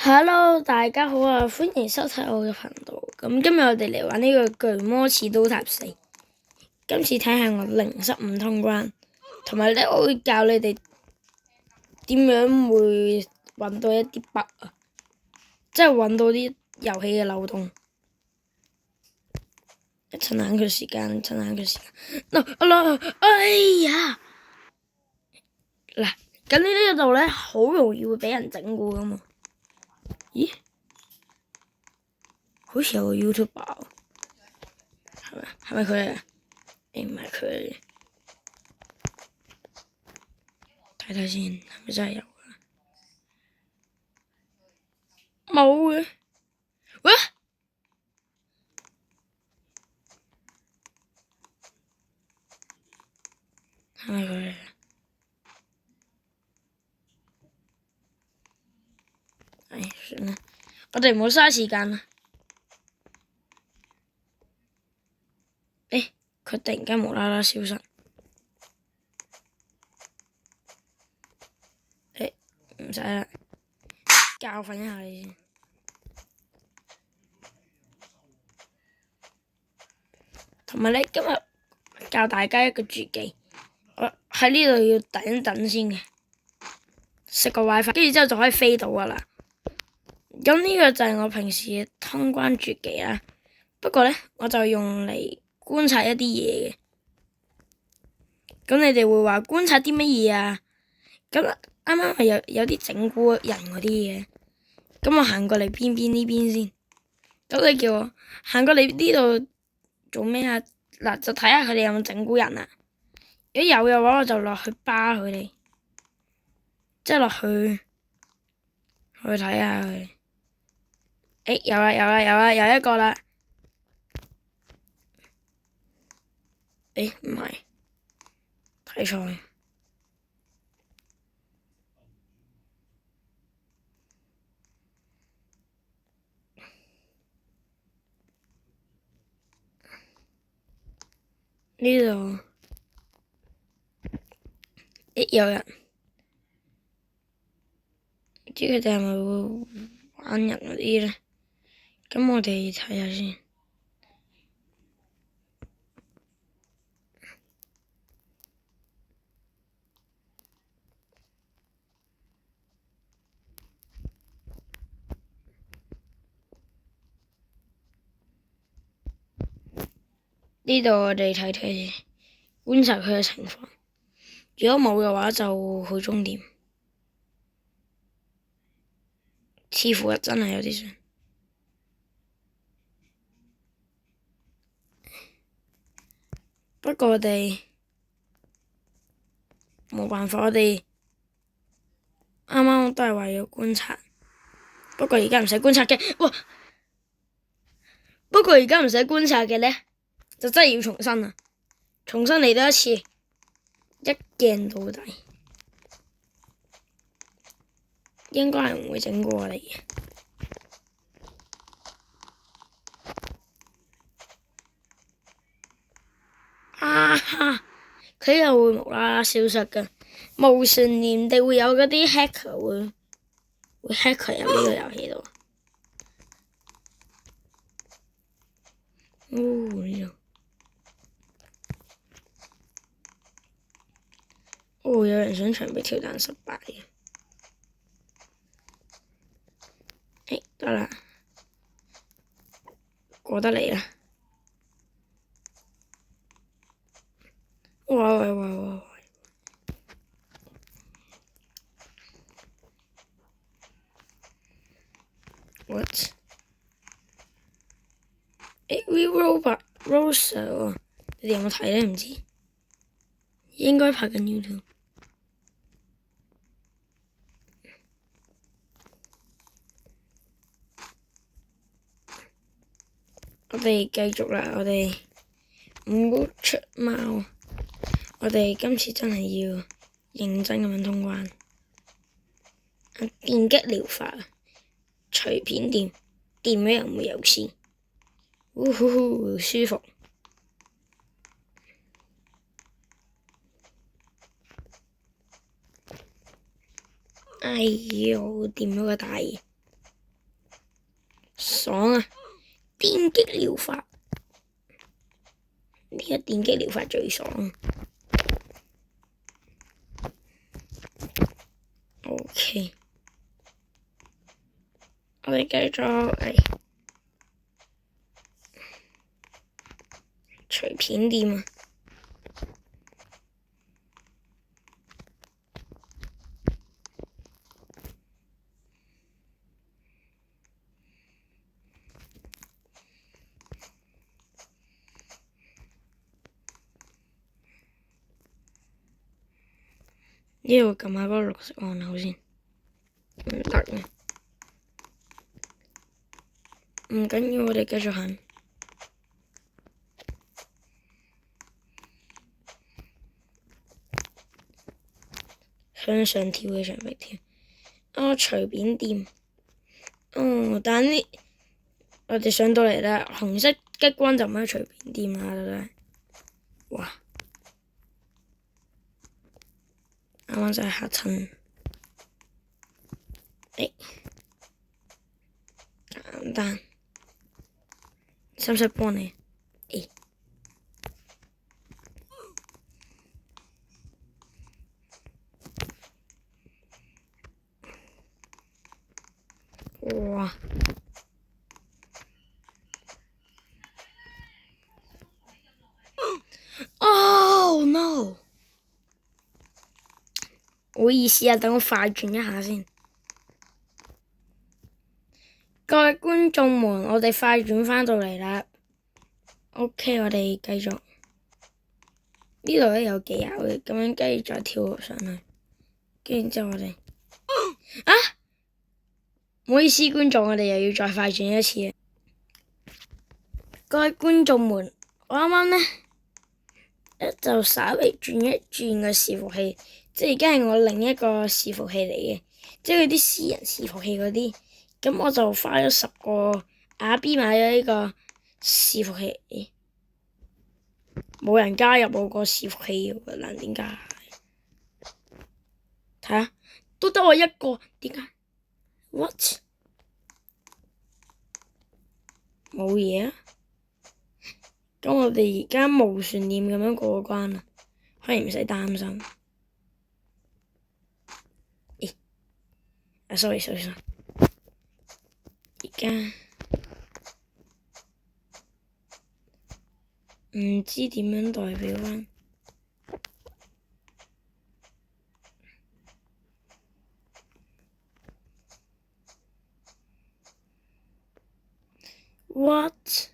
Hello，大家好啊！歡迎收睇我嘅頻道。咁今日我哋嚟玩呢個巨魔刺刀塔4。今次睇下我零失誤通關，同埋咧我會教你哋點樣會揾到一啲 bug 啊，即係揾到啲遊戲嘅漏洞。趁冷佢時間，哎呀！嗱，咁呢度咧好容易會俾人整蠱噶嘛？咦？好似有個 YouTuber， 係咪佢啊？唔係佢，睇睇先，係咪真係有啊？冇嘅，喂，係咪佢？唉，算啦，我哋唔好嘥時間啦。佢突然間無啦啦消失。唔使啦，教訓一下你先。同埋咧，今日教大家一個絕技，我喺呢度要等一等先嘅，食個 WiFi，跟住之後就可以飛到噶啦。咁呢個就係我平時嘅通關絕技啦。不過咧，我就用嚟觀察一啲嘢嘅。咁你哋會話觀察啲乜嘢啊？咁啱啱係有啲整蠱人嗰啲嘢。咁我行過嚟邊呢邊先。咁你叫我行過嚟呢度做咩啊？嗱，就睇下佢哋有冇整蠱人啊。如果有嘅話，我就落去巴佢哋，即係落去睇下佢。有啦，有一個啦。唔係，睇錯。呢度有人，唔知佢哋係咪會玩人嗰啲咧？咁我哋睇下先。呢度我哋睇睇，觀察佢嘅情況。如果冇嘅話，就去終點。似乎真係有啲像。不過我哋冇辦法，我哋啱啱都係話要觀察。不過而家唔使觀察嘅，不過而家唔使觀察嘅咧，就真係要重新啦，重新嚟多一次，一鏡到底。應該係唔會整過我哋嘅。佢又會無啦啦消失㗎，無神念地會有嗰啲 hacker 會 hacker 入呢個遊戲度。有人想牆壁跳彈失敗嘅。得啦，過得嚟啦。喂！What？Rosa 喎，你哋有冇睇咧？唔知，應該拍緊 YouTube。我哋繼續啦，我哋唔好出貓。我哋今次真係要認真咁樣通關。電擊療法，隨便掂，掂咗又唔會有事。舒服。哎呦，掂咗個大嘢。爽啊！電擊療法，呢個電擊療法最爽。OK， 我哋繼續嚟隨片店啊！呢度撳下嗰個綠色按鈕先，唔得嘅，唔緊要，我哋繼續行，向上跳嘅牆壁跳。哦，隨便店。哦，但呢，我哋上到嚟啦，紅色激光就唔可以隨便店啦，真係。哇！啱啱真係嚇親。簡單，使唔使幫你？哇！Oh no！ 唔好意思啊，等我快轉一下先。各位觀眾們，我哋快轉返到嚟啦。OK， 我哋繼續。呢度咧有技巧嘅，咁樣跟住再跳上去，跟住之後我哋啊，唔好意思，觀眾，我哋又要再快轉一次。各位觀眾們，我啱啱咧就稍微轉一轉個伺服器，即係而家係我另一個伺服器嚟嘅，即係嗰啲私人伺服器嗰啲。咁我就花咗10個亞 B 買咗呢個伺服器，冇人加入我個伺服器喎，難點解？睇下，都得我一個，點解 ？What？ 冇嘢啊！咁我哋而家無懸念咁樣過關啦，可以唔使擔心。sorry，而家唔知點樣代表返。What？